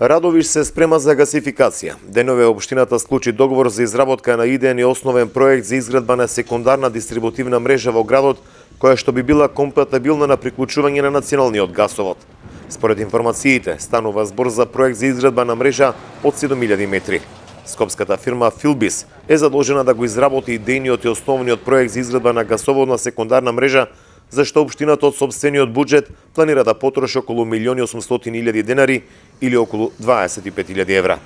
Радовиш се спрема за гасификација. Денове општината склучи договор за изработка на идеен и основен проект за изградба на секундарна дистрибутивна мрежа во градот, која што би била компатибилна на приклучување на националниот гасовод. Според информациите, станува збор за проект за изградба на мрежа од 7000 метри. Скопската фирма Филбис е задолжена да го изработи идејниот и основниот проект за изградба на гасоводна секундарна мрежа, зашто општината од сопствениот буџет планира да потроши околу 1.800.000 денари или околу 25.000 евра.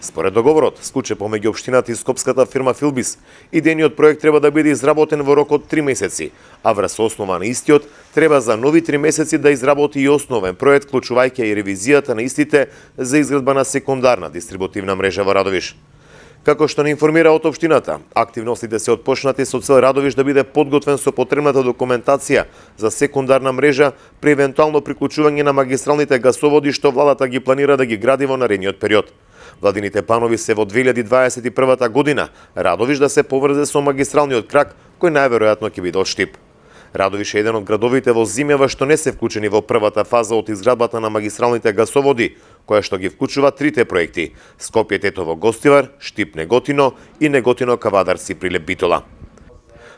Според договорот, склучен помеѓу општината и скопската фирма Филбис, идејниот проект треба да биде изработен во рок од 3 месеци, а врз основа на истиот треба за нови 3 месеци да изработи и основен проект, вклучувајќи и ревизијата на истите за изградба на секундарна дистрибутивна мрежа во Радовиш. Како што не информира од општината, активностите се отпочнати со цел Радовиш да биде подготвен со потребната документација за секундарна мрежа при евентуално приклучување на магистралните гасоводи што владата ги планира да ги гради во наредниот период. Владините планови се во 2021 година Радовиш да се поврзе со магистралниот крак кој најверојатно ќе биде од Штип. Радовиш е еден од градовите во земјава што не се вклучени во првата фаза од изградбата на магистралните гасоводи, која што ги вклучува трите проекти: Скопје Тетово Гостивар, Штип Неготино и Неготино Кавадарци Прилеп Битола.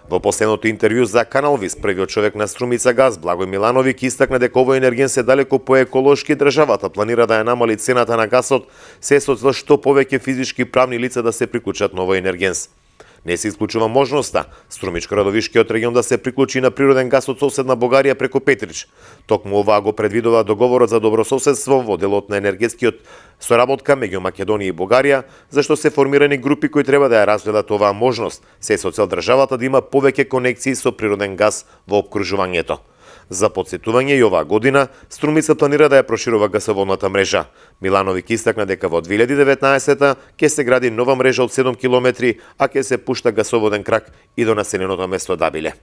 Во последното интервју за Канал Вис, првиот човек на Струмица Газ, Благој Милановиќ, истакна дека овој енерген се далеко поеколошки, државата планира да ја намали цената на гасот, се со цел што повеќе физички правни лица да се приклучат на овој енергенс. Не се исклучува можноста Струмичко-Радовишкиот регион да се приклучи на природен газ од соседна Бугарија преку Петрич. Токму оваа го предвидува договорот за добрососедство во делот на енергетскиот соработка меѓу Македонија и Бугарија, зашто се формирани групи кои треба да ја разгледат оваа можност, се со цел државата да има повеќе конекции со природен газ во опкружувањето. За подсетување и оваа година, Струмица планира да ја проширува гасоводната мрежа. Милановиќ истакна дека во 2019 ќе се гради нова мрежа од 7 километри, а ќе се пушта гасоводен крак и до населеното место Дабиле.